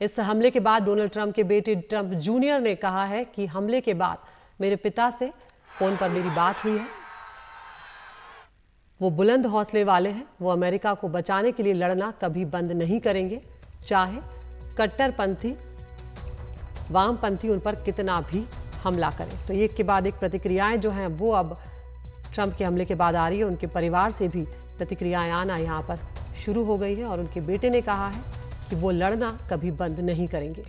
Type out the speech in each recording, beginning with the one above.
इस हमले के बाद डोनाल्ड ट्रंप के बेटे ट्रंप जूनियर ने कहा है कि हमले के बाद मेरे पिता से फोन पर मेरी बात हुई है। वो बुलंद हौसले वाले हैं, वो अमेरिका को बचाने के लिए लड़ना कभी बंद नहीं करेंगे, चाहे कट्टरपंथी वामपंथी उन पर कितना भी हमला करें। तो एक के बाद एक प्रतिक्रियाएं जो हैं वो अब ट्रंप के हमले के बाद आ रही है। उनके परिवार से भी प्रतिक्रियाएं आना यहाँ पर शुरू हो गई है और उनके बेटे ने कहा है कि वो लड़ना कभी बंद नहीं करेंगे।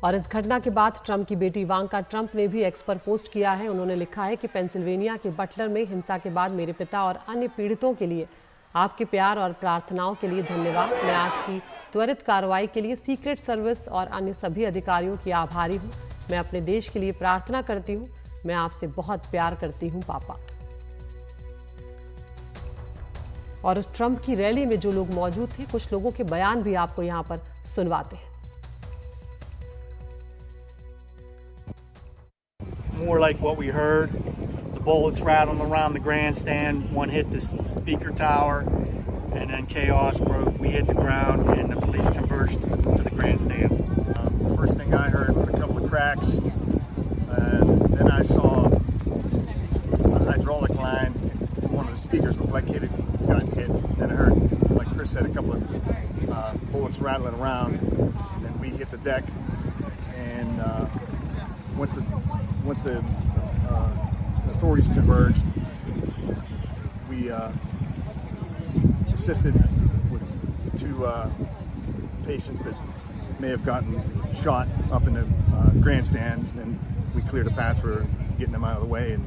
और इस घटना के बाद ट्रंप की बेटी इवांका ट्रंप ने भी एक्स पर पोस्ट किया है। उन्होंने लिखा है कि पेंसिल्वेनिया के बटलर में हिंसा के बाद मेरे पिता और अन्य पीड़ितों के लिए आपके प्यार और प्रार्थनाओं के लिए धन्यवाद। मैं आज की त्वरित कार्रवाई के लिए सीक्रेट सर्विस और अन्य सभी अधिकारियों की आभारी हूँ। मैं अपने देश के लिए प्रार्थना करती हूँ। मैं आपसे बहुत प्यार करती हूँ पापा। और उस ट्रंप की रैली में जो लोग मौजूद थे, कुछ लोगों के बयान भी आपको यहाँ पर सुनवाते हैं। More like what we heard, the bullets rattling around the grandstand. One hit the speaker tower, and then chaos broke. We hit the ground, and the police converged to the grandstands. First thing I heard was a couple of cracks, and then I saw a hydraulic line. One of the speakers looked like it had gotten hit. Then I heard, like Chris said, a couple of bullets rattling around, and then we hit the deck. And once the authorities converged, we assisted with two patients that may have gotten shot up in the grandstand, and we cleared a path for getting them out of the way. And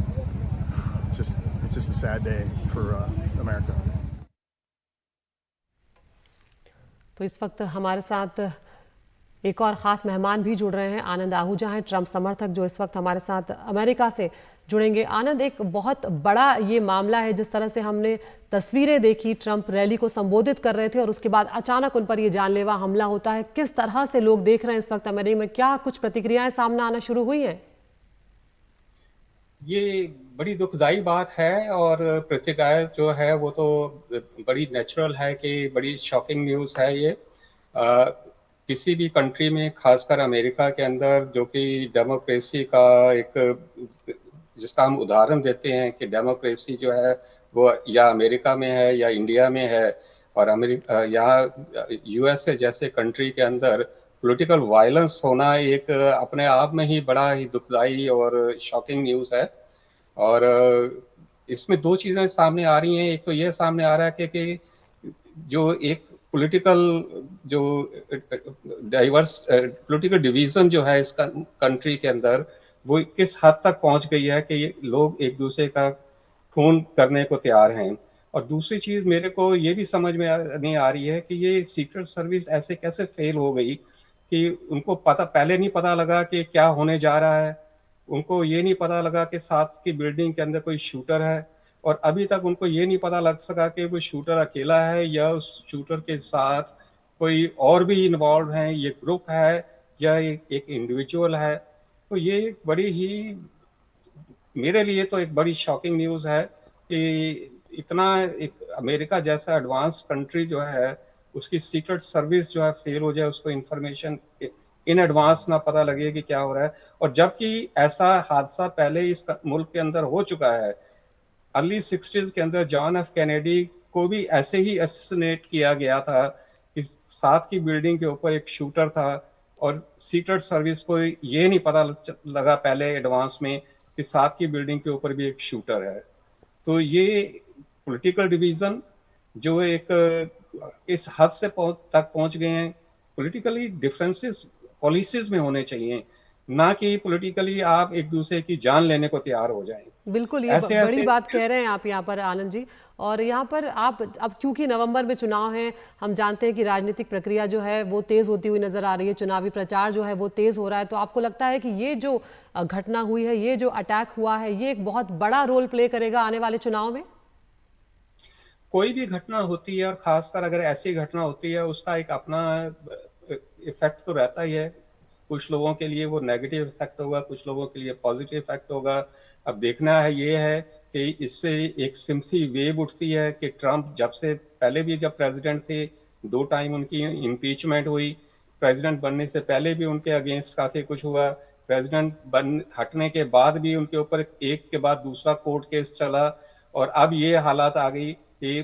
it's just a sad day for America. तो इस वक्त हमारे साथ एक और खास मेहमान भी जुड़ रहे हैं। आनंद आहूजा हैं, ट्रंप समर्थक, जो इस वक्त हमारे साथ अमेरिका से जुड़ेंगे। आनंद, एक बहुत बड़ा ये मामला है। जिस तरह से हमने तस्वीरें देखी, ट्रंप रैली को संबोधित कर रहे थे और उसके बाद अचानक उन पर ये जानलेवा हमला होता है। किस तरह से लोग देख रहे हैं इस वक्त अमेरिका में? क्या कुछ प्रतिक्रियाएं सामने आना शुरू हुई हैं? ये बड़ी दुखदाई बात है और प्रतिक्रिया जो है वो तो बड़ी नेचुरल है कि बड़ी शॉकिंग न्यूज़ है ये। किसी भी कंट्री में, खासकर अमेरिका के अंदर, जो कि डेमोक्रेसी का एक, जिसका हम उदाहरण देते हैं कि डेमोक्रेसी जो है वो या अमेरिका में है या इंडिया में है, और अमेरिका यहाँ यूएसए जैसे कंट्री के अंदर पॉलिटिकल वायलेंस होना एक अपने आप में ही बड़ा ही दुखदाई और शॉकिंग न्यूज़ है। और इसमें दो चीज़ें सामने आ रही हैं। एक तो ये सामने आ रहा है कि जो एक पॉलिटिकल जो डाइवर्स पॉलिटिकल डिवीज़न जो है इस कंट्री के अंदर, वो किस हद तक पहुंच गई है कि लोग एक दूसरे का खून करने को तैयार हैं। और दूसरी चीज़ मेरे को ये भी समझ में नहीं आ रही है कि ये सीक्रेट सर्विस ऐसे कैसे फेल हो गई कि उनको पहले नहीं पता लगा कि क्या होने जा रहा है। उनको ये नहीं पता लगा कि साथ की बिल्डिंग के अंदर कोई शूटर है, और अभी तक उनको ये नहीं पता लग सका कि वो शूटर अकेला है या उस शूटर के साथ कोई और भी इन्वॉल्व हैं, ये ग्रुप है या एक इंडिविजुअल है। तो ये एक बड़ी ही, मेरे लिए तो एक बड़ी शॉकिंग न्यूज़ है कि इतना एक अमेरिका जैसा एडवांस कंट्री जो है, उसकी सीक्रेट सर्विस जो है फेल हो जाए, उसको इंफॉर्मेशन इन एडवांस ना पता लगे कि क्या हो रहा है। और जबकि ऐसा हादसा पहले इस मुल्क के अंदर हो चुका है। अर्ली 60s के अंदर जॉन एफ कैनेडी को भी ऐसे ही असैसिनेट किया गया था कि साथ की बिल्डिंग के ऊपर एक शूटर था, और सीक्रेट सर्विस को ये नहीं पता लगा पहले एडवांस में कि साथ की बिल्डिंग के ऊपर भी एक शूटर है। तो ये पॉलिटिकल डिवीज़न जो एक इस हद से तक पहुंच गए हैं, पॉलिटिकली डिफरेंसेस पॉलिसीज में होने चाहिए, ना कि पॉलिटिकली आप एक दूसरे की जान लेने को तैयार हो जाएं। बिल्कुल, ये बड़ी बात कह रहे हैं आप यहाँ पर आनंद जी। और यहाँ पर आप, अब क्योंकि नवंबर में चुनाव हैं, हम जानते हैं कि राजनीतिक प्रक्रिया जो है वो तेज होती हुई नजर आ रही है, चुनावी प्रचार जो है वो तेज हो रहा है। तो आपको लगता है कि ये जो घटना हुई है, ये जो अटैक हुआ है, ये एक बहुत बड़ा रोल प्ले करेगा आने वाले चुनाव में? कोई भी घटना होती है और खासकर अगर ऐसी घटना होती है, उसका एक अपना इफेक्ट तो रहता ही है। कुछ लोगों के लिए वो नेगेटिव इफेक्ट होगा, कुछ लोगों के लिए पॉजिटिव इफेक्ट होगा। अब देखना है ये है कि इससे एक सिंपथी वेव उठती है कि ट्रंप जब से पहले भी जब प्रेसिडेंट थे 2 टाइम उनकी इम्पीचमेंट हुई, प्रेसिडेंट बनने से पहले भी उनके अगेंस्ट काफ़ी कुछ हुआ, प्रेसिडेंट बन हटने के बाद भी उनके ऊपर एक के बाद दूसरा कोर्ट केस चला, और अब ये हालात आ गई कि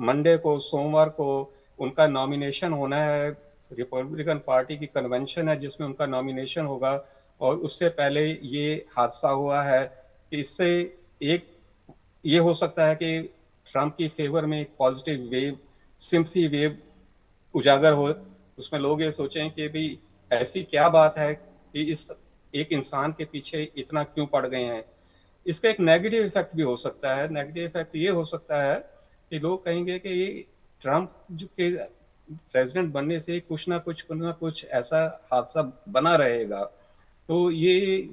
मंडे को, सोमवार को उनका नॉमिनेशन होना है, रिपब्लिकन पार्टी की कन्वेंशन है जिसमें उनका नॉमिनेशन होगा, और उससे पहले ये हादसा हुआ है कि इससे एक ये हो सकता है कि ट्रंप की फेवर में एक पॉजिटिव वेव, सिंपथी वेव उजागर हो। उसमें लोग ये सोचें कि भाई ऐसी क्या बात है कि इस एक इंसान के पीछे इतना क्यों पड़ गए हैं। इसका एक नेगेटिव इफेक्ट भी हो सकता है। नेगेटिव इफेक्ट ये हो सकता है कि लोग कहेंगे कि ये ट्रंप जो के प्रेसिडेंट बनने से कुछ ना कुछ ऐसा हादसा बना रहेगा। तो ये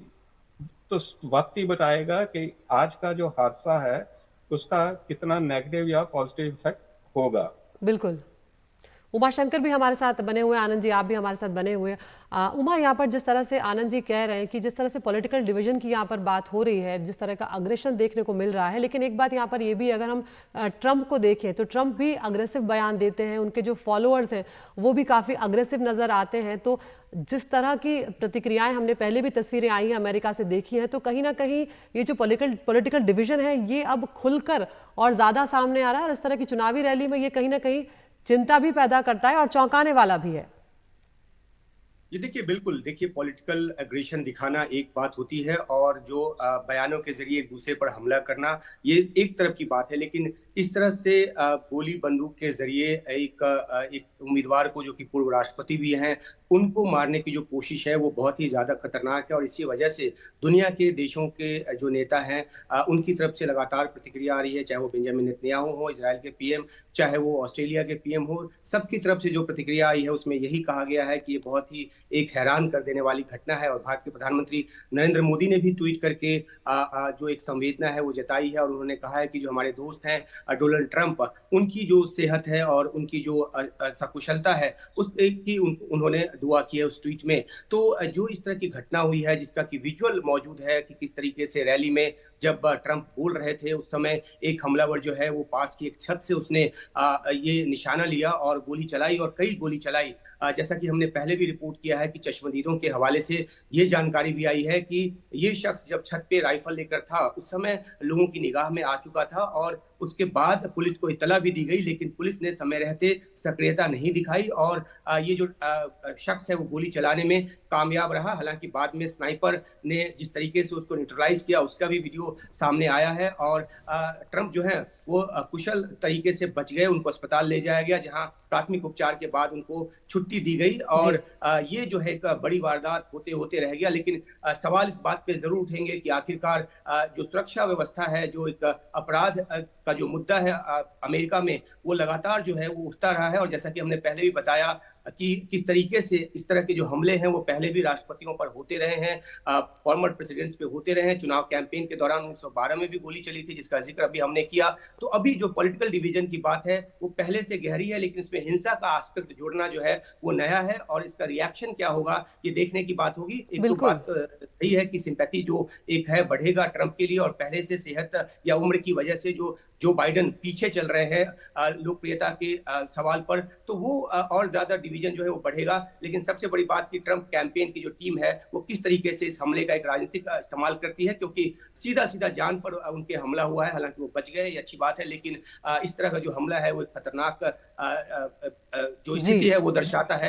तो वक्त ही बताएगा कि आज का जो हादसा है उसका कितना नेगेटिव या पॉजिटिव इफेक्ट होगा। बिल्कुल। उमाशंकर भी हमारे साथ बने हुए हैं, आनंद जी आप भी हमारे साथ बने हुए हैं। उमा, यहाँ पर जिस तरह से आनंद जी कह रहे हैं कि जिस तरह से पॉलिटिकल डिवीजन की यहाँ पर बात हो रही है, जिस तरह का अग्रेशन देखने को मिल रहा है, लेकिन एक बात यहाँ पर ये भी, अगर हम ट्रंप को देखें तो ट्रंप भी अग्रेसिव बयान देते हैं, उनके जो फॉलोअर्स हैं वो भी काफ़ी अग्रेसिव नज़र आते हैं। तो जिस तरह की प्रतिक्रियाएं हमने पहले भी तस्वीरें आई हैं अमेरिका से देखी हैं, तो कहीं ना कहीं ये जो पॉलिटिकल डिवीजन है ये अब खुलकर और ज़्यादा सामने आ रहा है, और इस तरह की चुनावी रैली में ये कहीं ना कहीं चिंता भी पैदा करता है और चौंकाने वाला भी है। ये देखिए, बिल्कुल देखिए, पॉलिटिकल एग्रेशन दिखाना एक बात होती है और जो बयानों के जरिए एक दूसरे पर हमला करना ये एक तरफ की बात है, लेकिन इस तरह से गोली बंदूक के जरिए एक उम्मीदवार को, जो कि पूर्व राष्ट्रपति भी हैं, उनको मारने की जो कोशिश है वो बहुत ही ज्यादा खतरनाक है। और इसी वजह से दुनिया के देशों के जो नेता हैं उनकी तरफ से लगातार प्रतिक्रिया आ रही है, चाहे वो बेंजामिन नेतन्याहू हो, इजराइल के पीएम, चाहे वो ऑस्ट्रेलिया के पीएम हो। सबकी तरफ से जो प्रतिक्रिया आई है उसमें यही कहा गया है कि ये बहुत ही एक हैरान कर देने वाली घटना है। और भारत के प्रधानमंत्री नरेंद्र मोदी ने भी ट्वीट करके जो एक संवेदना है वो जताई है, और उन्होंने कहा है कि जो हमारे दोस्त हैं डोनाल्ड ट्रंप, उनकी जो सेहत है और उनकी जो सकुशलता है उस एक की उन्होंने दुआ की है उस ट्वीट में। तो जो इस तरह की घटना हुई है जिसका कि विजुअल मौजूद है कि किस तरीके से रैली में जब ट्रंप बोल रहे थे उस समय एक हमलावर जो है वो पास की एक छत से उसने ये निशाना लिया और गोली चलाई, और कई गोली चलाई। जैसा कि हमने पहले भी रिपोर्ट किया है कि चश्मदीदों के हवाले से ये जानकारी भी आई है कि ये शख्स जब छत पे राइफल लेकर था उस समय लोगों की निगाह में आ चुका था, और उसके बाद पुलिस को इत्तला भी दी गई, लेकिन पुलिस ने समय रहते सक्रियता नहीं दिखाई और ये जो शख्स है वो गोली चलाने में कामयाब रहा। हालांकि बाद में स्नाइपर ने जिस तरीके से उसको न्यूट्रलाइज किया उसका भी वीडियो सामने आया है, और ट्रंप जो है वो कुशल तरीके से बच गए। उनको अस्पताल ले जाया गया जहां प्राथमिक उपचार के बाद उनको छुट्टी दी गई, और ये जो है एक बड़ी वारदात होते होते रह गया। लेकिन सवाल इस बात पे जरूर उठेंगे कि आखिरकार जो सुरक्षा व्यवस्था है, जो एक अपराध का जो मुद्दा है अमेरिका में, वो लगातार जो है वो उठता रहा है। और जैसा कि हमने पहले भी बताया कि किस तरीके से इस तरह के जो हमले हैं वो पहले भी राष्ट्रपतियों पर होते रहे हैं, फॉर्मर प्रेसिडेंट्स पे होते रहे हैं। चुनाव कैंपेन के दौरान 1912 में भी गोली चली थी जिसका जिक्र अभी हमने किया। तो अभी जो पॉलिटिकल डिवीजन की बात है वो पहले से गहरी है, लेकिन इसमें हिंसा का एस्पेक्ट जोड़ना जो है वो नया है, और इसका रिएक्शन क्या होगा ये देखने की बात होगी। एक तो बात सही है कि सिंपैथी जो एक है बढ़ेगा ट्रंप के लिए, और पहले से सेहत या उम्र की वजह से जो बाइडेन पीछे चल रहे हैं लोकप्रियता के सवाल पर, तो वो और ज्यादा डिवीजन जो है वो बढ़ेगा। लेकिन सबसे बड़ी बात कि ट्रंप कैंपेन की जो टीम है वो किस तरीके से इस हमले का एक राजनीतिक इस्तेमाल करती है, क्योंकि सीधा सीधा जान पर उनके हमला हुआ है। हालांकि वो बच गए, ये अच्छी बात है, लेकिन इस तरह का जो हमला है वो खतरनाक जो स्थिति है वो दर्शाता है।